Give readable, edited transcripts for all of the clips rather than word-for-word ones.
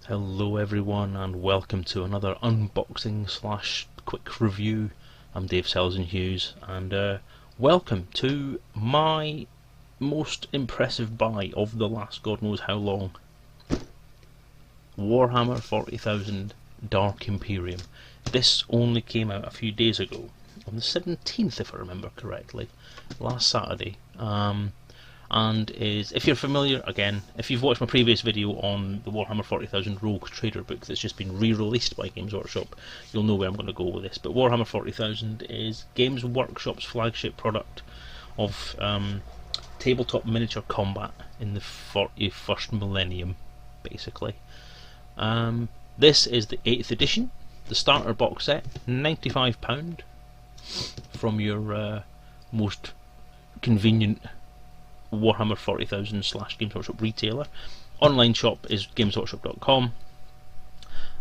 Hello everyone and welcome to another unboxing slash quick review. I'm Dave Selezen Hughes and welcome to my most impressive buy of the last God knows how long. Warhammer 40,000 Dark Imperium. This only came out a few days ago, on the 17th if I remember correctly, last Saturday. And is, if you're familiar, again, if you've watched my previous video on the Warhammer 40,000 Rogue Trader book that's just been re-released by Games Workshop, you'll know where I'm going to go with this. But Warhammer 40,000 is Games Workshop's flagship product of tabletop miniature combat in the 41st millennium, basically. This is the 8th edition, the starter box set, £95 from your most convenient Warhammer 40,000 / Games Workshop retailer. Online shop is gamesworkshop.com,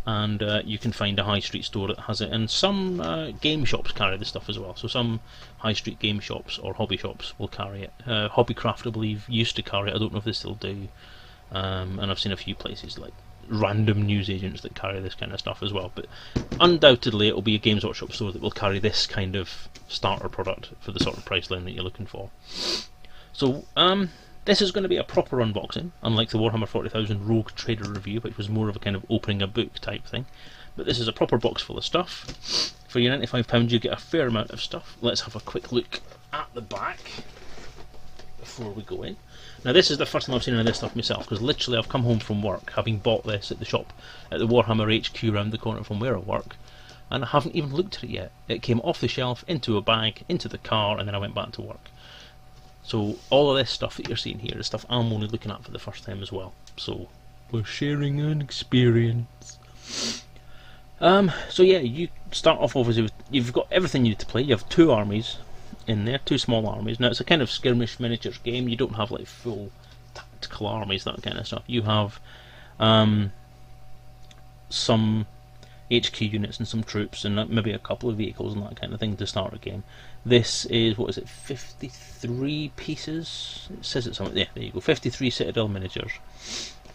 and you can find a high street store that has it, and some game shops carry the stuff as well. So some high street game shops or hobby shops will carry it. Hobbycraft, I believe, used to carry it. I don't know if they still do. And I've seen a few places like random newsagents that carry this kind of stuff as well. But undoubtedly, it will be a Games Workshop store that will carry this kind of starter product for the sort of price line that you're looking for. So, this is going to be a proper unboxing, unlike the Warhammer 40,000 Rogue Trader review, which was more of a kind of opening a book type thing. But this is a proper box full of stuff. For your £95 you get a fair amount of stuff. Let's have a quick look at the back before we go in. Now this is the first time I've seen any of this stuff myself, because literally I've come home from work, having bought this at the shop at the Warhammer HQ round the corner from where I work, and I haven't even looked at it yet. It came off the shelf, into a bag, into the car, and then I went back to work. So all of this stuff that you're seeing here is stuff I'm only looking at for the first time as well. So we're sharing an experience. So yeah, you start off obviously with, you've got everything you need to play. You have two armies in there, two small armies. Now it's a kind of skirmish miniatures game. You don't have like full tactical armies, that kind of stuff. You have some HQ units and some troops and maybe a couple of vehicles and that kind of thing to start a game. This is, what is it, 53 pieces? It says it's something, yeah, there you go, 53 Citadel miniatures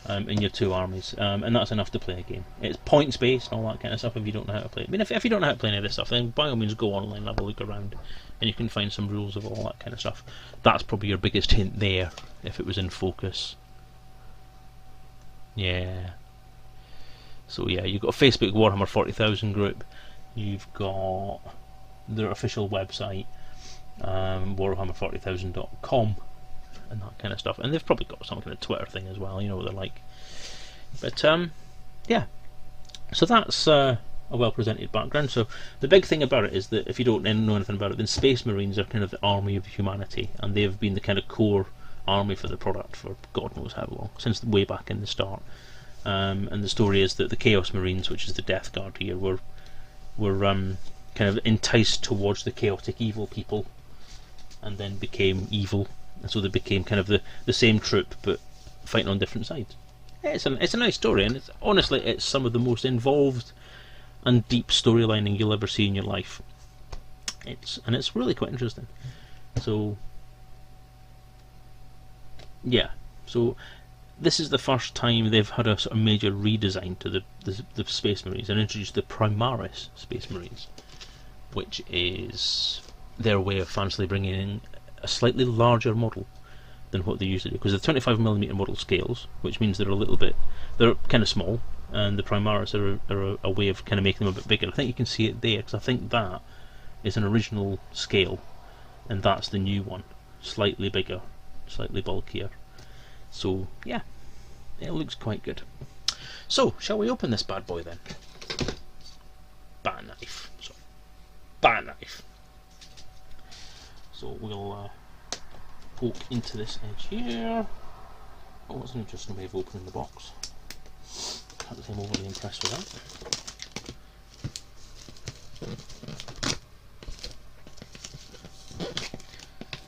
in your two armies, and that's enough to play a game. It's points based and all that kind of stuff if you don't know how to play it. I mean, if you don't know how to play any of this stuff, then by all means go online and have a look around and you can find some rules of all that kind of stuff. That's probably your biggest hint there, if it was in focus. Yeah. So yeah, you've got a Facebook Warhammer 40,000 group, you've got their official website, warhammer40,000.com, and that kind of stuff, and they've probably got some kind of Twitter thing as well, you know what they're like. But yeah, so that's a well presented background. So the big thing about it is that if you don't know anything about it, then Space Marines are kind of the army of humanity, and they've been the kind of core army for the product for God knows how long, since way back in the start. And the story is that the Chaos Marines, which is the Death Guard here, were kind of enticed towards the chaotic evil people, and then became evil, and so they became kind of the same troop but fighting on different sides. Yeah, it's a nice story, and honestly it's some of the most involved and deep storylining you'll ever see in your life. It's really quite interesting. So yeah, so this is the first time they've had a sort of major redesign to the Space Marines and introduced the Primaris Space Marines, which is their way of fancily bringing in a slightly larger model than what they usually do, because the 25mm model scales, which means they're kind of small, and the Primaris are a way of kind of making them a bit bigger. I think you can see it there, because I think that is an original scale, and that's the new one, slightly bigger, slightly bulkier. So yeah, it looks quite good. So shall we open this bad boy then? Bat knife. Sorry. Bat knife. So we'll poke into this edge here. Oh, that's an interesting way of opening the box. Can't say I'm overly impressed with that.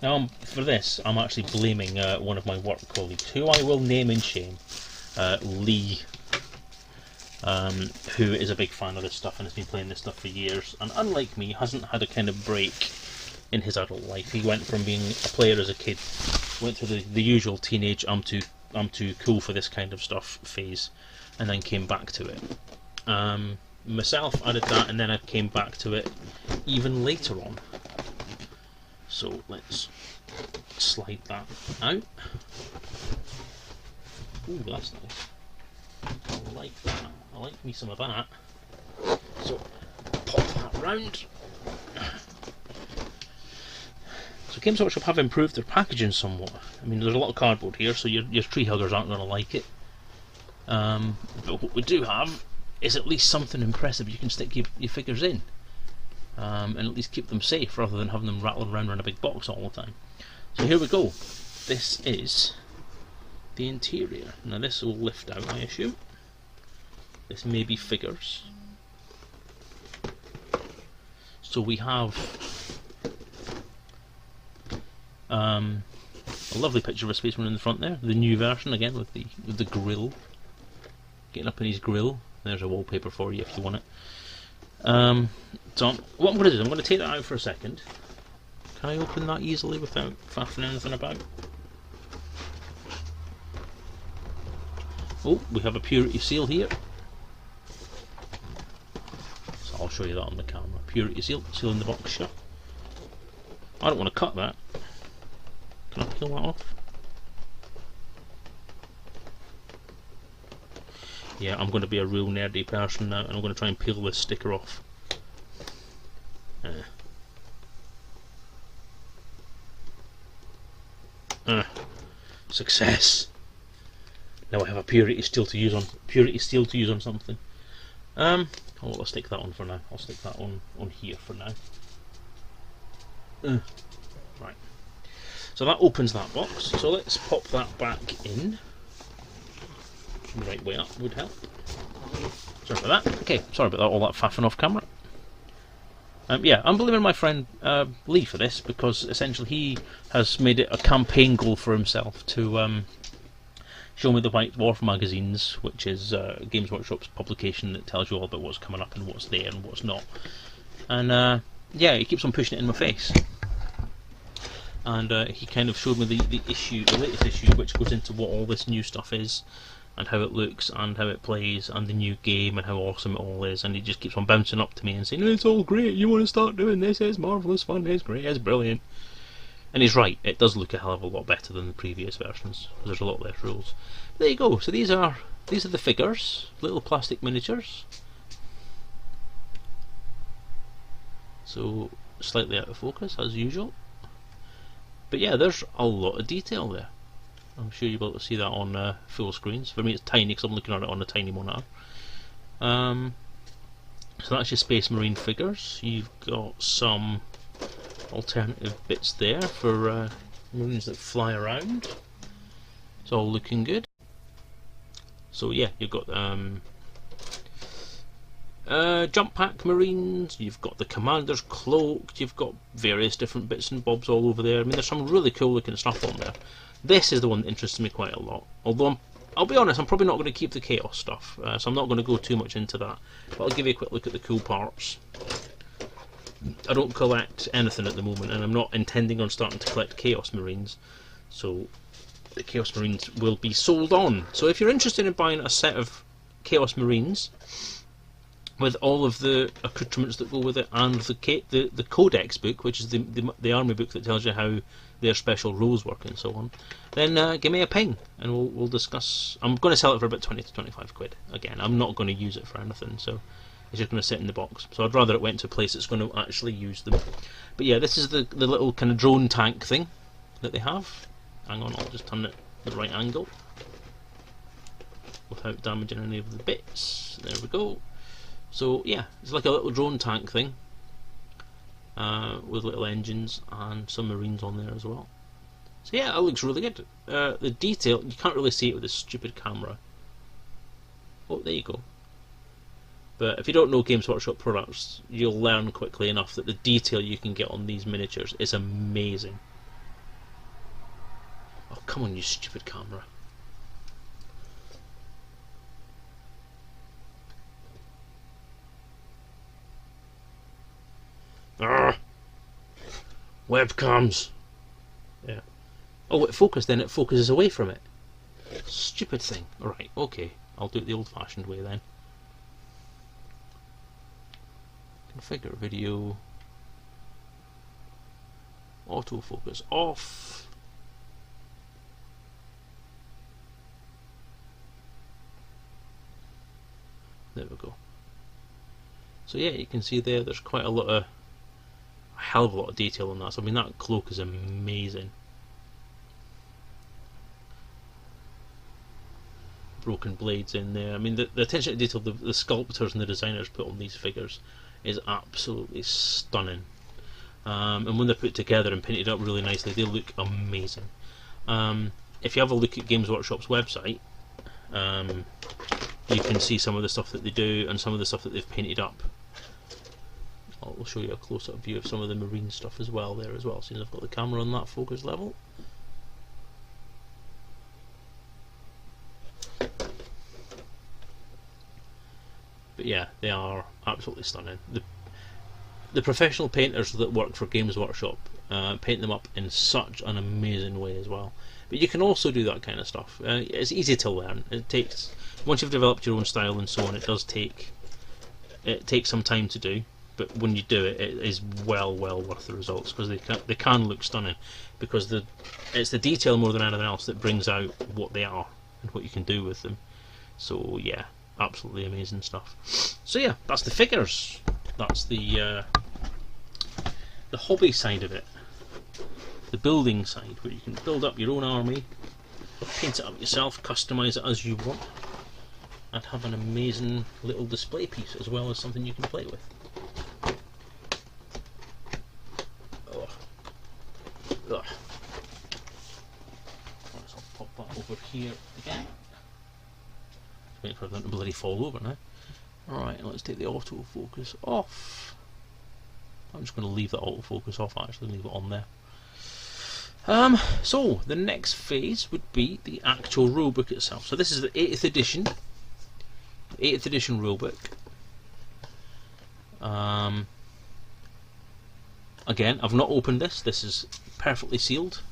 Now, for this, I'm actually blaming one of my work colleagues, who I will name and shame, Lee, who is a big fan of this stuff and has been playing this stuff for years, and unlike me, hasn't had a kind of break in his adult life. He went from being a player as a kid, went through the usual teenage I'm too I'm too cool for this kind of stuff phase, and then came back to it. Myself added that, and then I came back to it even later on. So let's slide that out. Ooh, that's nice. I like that. I like me some of that. So pop that round. So Games Workshop have improved their packaging somewhat. I mean, there's a lot of cardboard here, so your tree huggers aren't going to like it. But what we do have is at least something impressive you can stick your figures in, and at least keep them safe rather than having them rattling around in a big box all the time. So here we go. This is the interior. Now this will lift out, I assume. This may be figures. So we have a lovely picture of a Space Marine in the front there. The new version again with the grill, getting up in his grill. There's a wallpaper for you if you want it. So what I'm going to do is I'm going to take that out for a second. Can I open that easily without faffing anything about? Oh, we have a purity seal here. So I'll show you that on the camera. Purity seal, sealing the box shut. I don't want to cut that. Can I peel that off? Yeah, I'm going to be a real nerdy person now, and I'm going to try and peel this sticker off. Success. Now I have a purity steel to use on something. Oh, well, I'll stick that on for now. I'll stick that on here for now. Right. So that opens that box. So let's pop that back in. The right way up would help. Sorry about that. Okay, sorry about that, all that faffing off camera. Yeah, I'm believing my friend Lee for this, because essentially he has made it a campaign goal for himself to show me the White Dwarf magazines, which is Games Workshop's publication that tells you all about what's coming up and what's there and what's not. And yeah, he keeps on pushing it in my face. And he kind of showed me the latest issue, which goes into what all this new stuff is, and how it looks, and how it plays, and the new game, and how awesome it all is. And he just keeps on bouncing up to me and saying, "It's all great, you want to start doing this, it's marvellous fun, it's great, it's brilliant." And he's right, it does look a hell of a lot better than the previous versions. There's a lot less rules. But there you go, so these are the figures, little plastic miniatures. So, slightly out of focus, as usual. But yeah, there's a lot of detail there. I'm sure you'll be able to see that on full screens. For me it's tiny because I'm looking at it on a tiny monitor. So that's your Space Marine figures. You've got some alternative bits there for Marines that fly around. It's all looking good. So yeah, you've got jump pack Marines, you've got the Commander's cloak, you've got various different bits and bobs all over there. I mean, there's some really cool looking stuff on there. This is the one that interests me quite a lot. Although, I'll be honest, I'm probably not going to keep the Chaos stuff, so I'm not going to go too much into that. But I'll give you a quick look at the cool parts. I don't collect anything at the moment, and I'm not intending on starting to collect Chaos Marines. So, the Chaos Marines will be sold on. So if you're interested in buying a set of Chaos Marines, with all of the accoutrements that go with it, and the Codex book, which is the army book that tells you how their special rules work and so on, then give me a ping and we'll discuss. I'm going to sell it for about 20 to 25 quid. Again, I'm not going to use it for anything, so it's just going to sit in the box. So I'd rather it went to a place that's going to actually use them. But yeah, this is the little kind of drone tank thing that they have. Hang on, I'll just turn it at the right angle without damaging any of the bits. There we go. So yeah, it's like a little drone tank thing with little engines and some Marines on there as well. So yeah, it looks really good. The detail, you can't really see it with this stupid camera. Oh, there you go. But if you don't know Games Workshop products, you'll learn quickly enough that the detail you can get on these miniatures is amazing. Oh, come on, you stupid camera. Webcams. Yeah. Oh, it focused then, it focuses away from it. Stupid thing. Alright, okay. I'll do it the old-fashioned way then. Configure video. Autofocus off. There we go. So yeah, you can see there's quite a hell of a lot of detail on that. So I mean, that cloak is amazing. Broken blades in there. I mean, the attention to detail the sculptors and the designers put on these figures is absolutely stunning. And when they're put together and painted up really nicely, they look amazing. If you have a look at Games Workshop's website, you can see some of the stuff that they do and some of the stuff that they've painted up. I'll show you a close-up view of some of the marine stuff as well there as well, since I've got the camera on that focus level. But yeah, they are absolutely stunning. The professional painters that work for Games Workshop paint them up in such an amazing way as well. But you can also do that kind of stuff. It's easy to learn. It takes, once you've developed your own style and so on, it takes some time to do. But when you do it, it is well worth the results, because they can look stunning, because it's the detail more than anything else that brings out what they are and what you can do with them. So yeah, absolutely amazing stuff. So yeah, that's the figures. That's the hobby side of it. The building side, where you can build up your own army, paint it up yourself, customise it as you want, and have an amazing little display piece as well as something you can play with. Right, so I'll pop that over here again. Wait for them to bloody fall over now. Alright, let's take the autofocus off. I'm just going to leave that autofocus off, actually, leave it on there. So, the next phase would be the actual rulebook itself. So this is the 8th edition. 8th edition rulebook. Again, I've not opened this. This is perfectly sealed.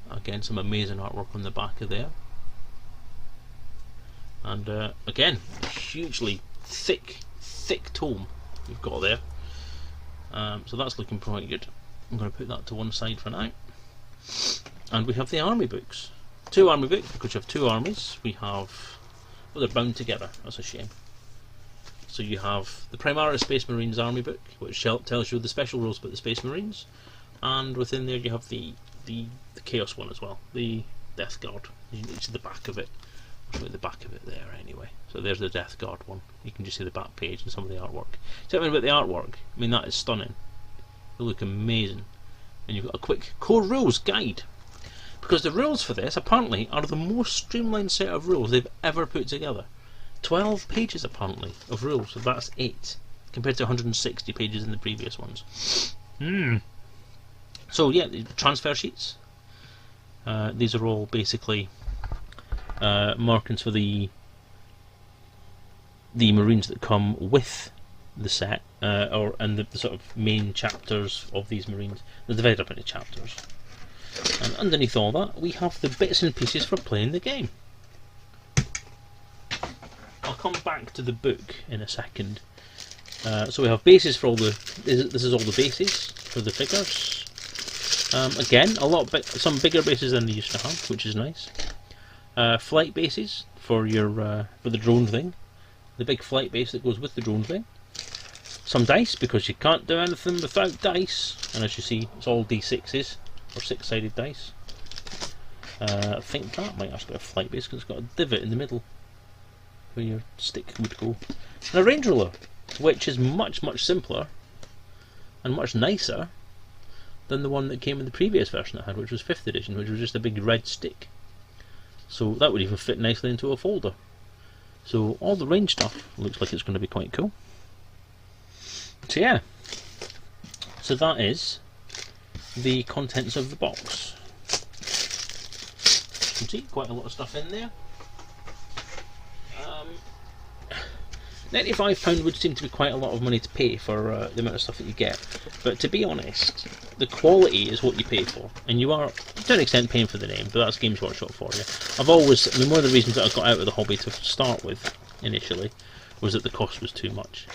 Again, some amazing artwork on the back of there. And again, hugely thick tome we've got there. So that's looking quite good. I'm going to put that to one side for now. And we have the army books. 2 army books, because you have 2 armies. We have... well, they're bound together. That's a shame. So you have the Primaris Space Marines army book, which tells you the special rules about the Space Marines. And within there you have the Chaos one as well. The Death Guard. You can see the back of it. I'll show you the back of it there anyway. So there's the Death Guard one. You can just see the back page and some of the artwork. Tell me about the artwork. I mean, that is stunning. They look amazing. And you've got a quick core rules guide, because the rules for this apparently are the most streamlined set of rules they've ever put together. 12 pages apparently of rules, so that's 8 compared to 160 pages in the previous ones. So yeah, the transfer sheets. These are all basically markings for the Marines that come with the set, and the sort of main chapters of these Marines. They're divided up into chapters, and underneath all that we have the bits and pieces for playing the game. I'll come back to the book in a second. So we have bases for all the. This is all the bases for the figures. Again, some bigger bases than they used to have, which is nice. Flight bases for your for the drone thing. The big flight base that goes with the drone thing. Some dice, because you can't do anything without dice, and as you see, it's all D6s, or 6-sided dice. I think that might actually be a flight base, because it's got a divot in the middle where your stick would go. And a range ruler, which is much simpler and much nicer than the one that came in the previous version I had, which was 5th edition, which was just a big red stick. So that would even fit nicely into a folder. So all the range stuff looks like it's going to be quite cool. So yeah, so that is the contents of the box. You can see quite a lot of stuff in there. £95 would seem to be quite a lot of money to pay for the amount of stuff that you get, but to be honest, the quality is what you pay for, and you are to an extent paying for the name, but that's Games Workshop for you. I mean, one of the reasons that I got out of the hobby to start with initially was that the cost was too much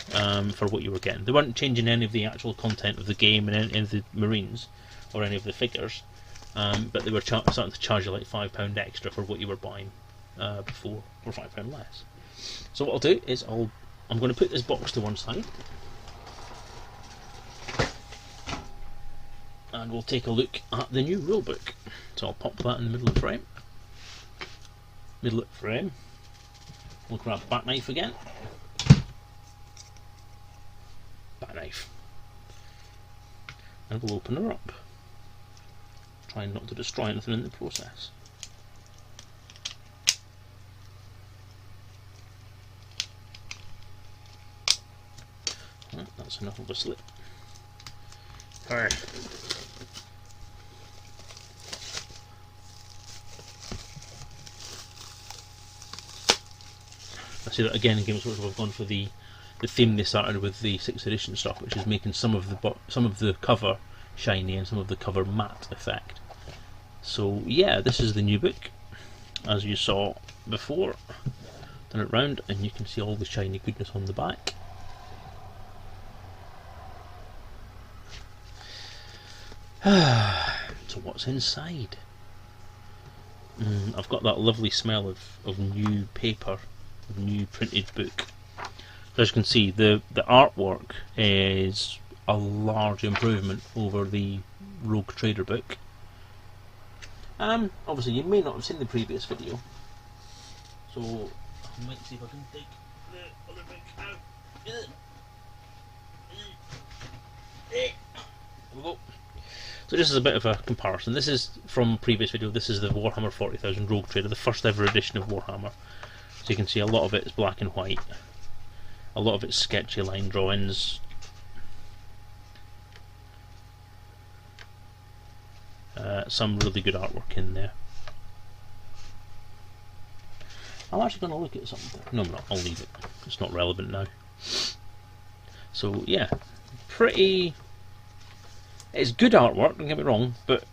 for what you were getting. They weren't changing any of the actual content of the game and any of the Marines or any of the figures, but they were starting to charge you like £5 extra for what you were buying before, or £5 less. So what I'll do is I'm going to put this box to one side, and we'll take a look at the new rulebook. So I'll pop that in the middle of the frame. We'll grab the back knife again. Back knife. And we'll open her up. Trying not to destroy anything in the process. Right, that's enough of a slip. Alright. I see that again in Games Workshop I've gone for the theme they started with the 6th edition stuff, which is making some of the cover shiny and some of the cover matte effect. So yeah, this is the new book, as you saw before. Turn it round and you can see all the shiny goodness on the back. So what's inside? I've got that lovely smell of new paper, of new printed book. So as you can see, the artwork is a large improvement over the Rogue Trader book. Obviously you may not have seen the previous video, so I might see if I can take the other book out. There we go. So this is a bit of a comparison. This is from previous video. This is the Warhammer 40,000 Rogue Trader, the first ever edition of Warhammer. So you can see a lot of it is black and white. A lot of it's sketchy line drawings. Some really good artwork in there. I'm actually going to look at something. No, I'm not. I'll leave it. It's not relevant now. So yeah, pretty. It's good artwork, don't get me wrong, but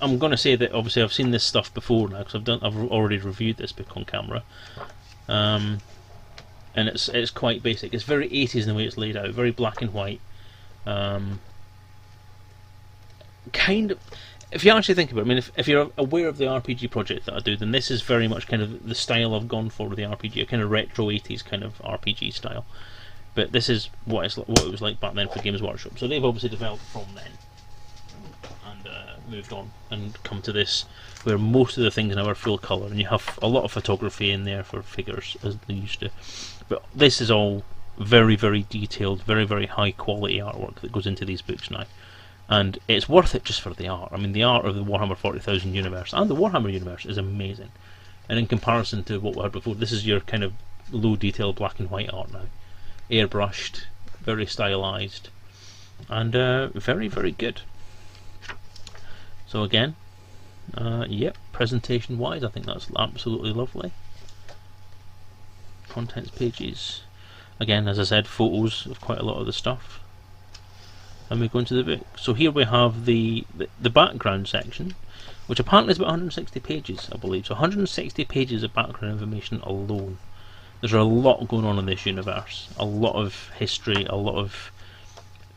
I'm going to say that obviously I've seen this stuff before now because I've already reviewed this book on camera, and it's quite basic. It's very 80s in the way it's laid out, very black and white. Kind of, if you actually think about it, I mean, if you're aware of the RPG project that I do, then this is very much kind of the style I've gone for with the RPG, a kind of retro 80s kind of RPG style. But this is what it was like back then for Games Workshop. So they've obviously developed from then. Moved on and come to this where most of the things now are full colour and you have a lot of photography in there for figures as they used to, but this is all very very detailed, very very high quality artwork that goes into these books now, and it's worth it just for the art. I mean, the art of the Warhammer 40,000 universe and the Warhammer universe is amazing, and in comparison to what we had before, this is your kind of low detail black and white art now, airbrushed, very stylised, and very very good. So again, yep, presentation wise I think that's absolutely lovely. Contents pages, again as I said, photos of quite a lot of the stuff, and we go into the book. So here we have the background section, which apparently is about 160 pages I believe, so 160 pages of background information alone. There's a lot going on in this universe, a lot of history, a lot of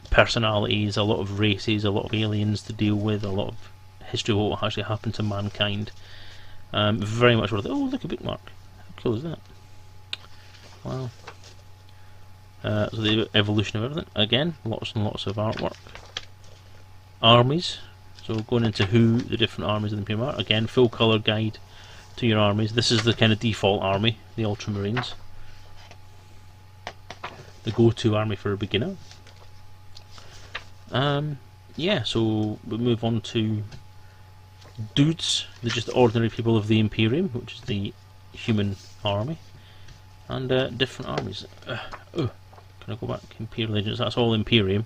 personalities, a lot of races, a lot of aliens to deal with, a lot of history of what actually happened to mankind. Very much worth it. Oh, look, a bookmark. How cool is that? Wow. So the evolution of everything. Again, lots and lots of artwork. Armies. So going into who the different armies of the Imperium are. Again, full colour guide to your armies. This is the kind of default army, the Ultramarines. The go-to army for a beginner. Yeah, so we move on to dudes. They're just ordinary people of the Imperium, which is the human army, and different armies. Can I go back? Imperial Agents, that's all Imperium.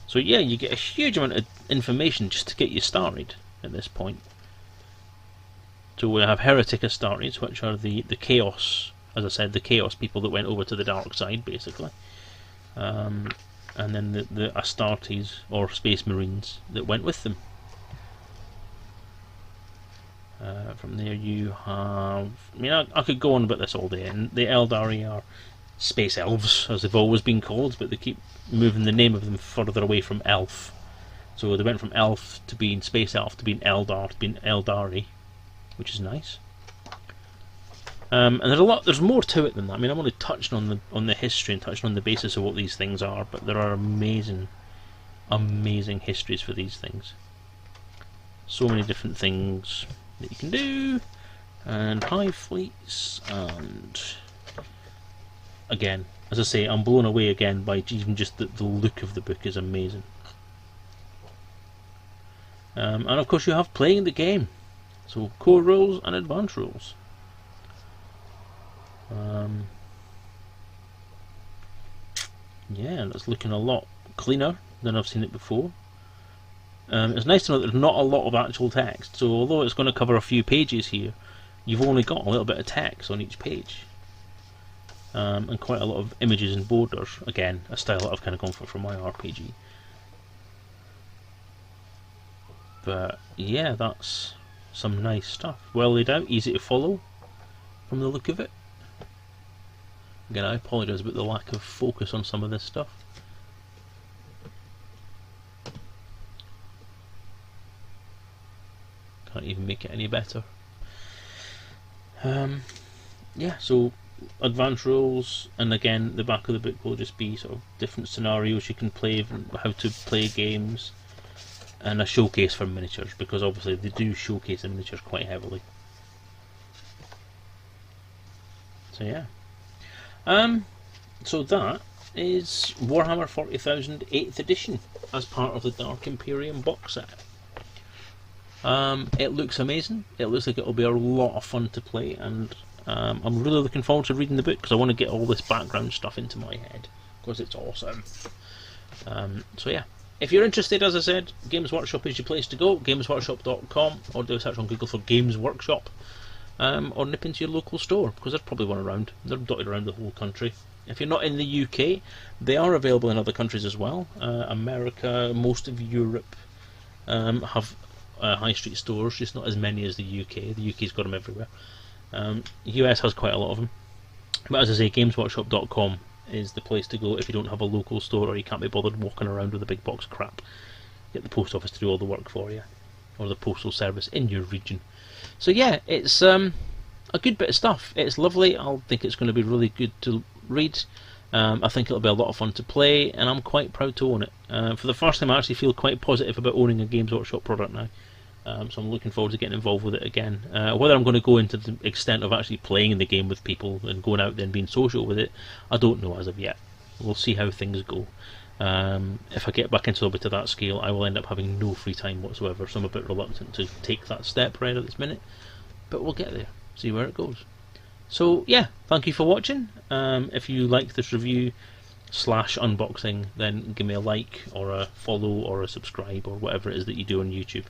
So yeah, you get a huge amount of information just to get you started at this point. So we have Heretic Astartes, which are the Chaos as I said, the Chaos people that went over to the dark side, basically. And then the Astartes, or Space Marines, that went with them. From there you have... I mean, I could go on about this all day, and the Eldari are Space Elves, as they've always been called, but they keep moving the name of them further away from Elf. So they went from Elf to being Space Elf, to being Eldar, to being Eldari, which is nice. And there's more to it than that. I mean, I'm only touching on the history and touching on the basis of what these things are, but there are amazing histories for these things. So many different things that you can do, and hive fleets, and again, as I say, I'm blown away again by even just the look of the book is amazing. And of course you have playing the game, so core rules and advanced rules. Yeah, and it's looking a lot cleaner than I've seen it before. It's nice to know that there's not a lot of actual text, so although it's going to cover a few pages here, you've only got a little bit of text on each page. And quite a lot of images and borders, again, a style that I've kind of gone for my RPG. But yeah, that's some nice stuff. Well laid out, easy to follow from the look of it. Again, I apologise about the lack of focus on some of this stuff. Can't even make it any better. Yeah, so advanced rules, and again the back of the book will just be sort of different scenarios you can play, how to play games, and a showcase for miniatures, because obviously they do showcase the miniatures quite heavily. So yeah. So that is Warhammer 40,000 8th edition as part of the Dark Imperium box set. It looks amazing. It looks like it'll be a lot of fun to play, and I'm really looking forward to reading the book because I want to get all this background stuff into my head because it's awesome. So yeah, if you're interested, as I said, Games Workshop is your place to go. GamesWorkshop.com, or do a search on Google for Games Workshop, or nip into your local store because there's probably one around. They're dotted around the whole country. If you're not in the UK, they are available in other countries as well. America, most of Europe have high street stores, just not as many as the UK. The UK's got them everywhere. The US has quite a lot of them. But as I say, GamesWorkshop.com is the place to go if you don't have a local store or you can't be bothered walking around with a big box of crap. Get the post office to do all the work for you, or the postal service in your region. So yeah, it's a good bit of stuff. It's lovely. I think it's going to be really good to read. I think it'll be a lot of fun to play, and I'm quite proud to own it. For the first time I actually feel quite positive about owning a Games Workshop product now. So I'm looking forward to getting involved with it again. Whether I'm going to go into the extent of actually playing the game with people and going out there and being social with it, I don't know as of yet. We'll see how things go. If I get back into a bit of that scale, I will end up having no free time whatsoever, so I'm a bit reluctant to take that step right at this minute. But we'll get there, see where it goes. So yeah, thank you for watching. If you like this review / unboxing, then give me a like or a follow or a subscribe or whatever it is that you do on YouTube.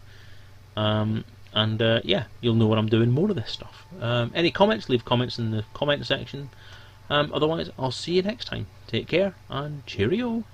Yeah, you'll know when I'm doing more of this stuff. Any comments, leave comments in the comment section. Otherwise, I'll see you next time. Take care and cheerio.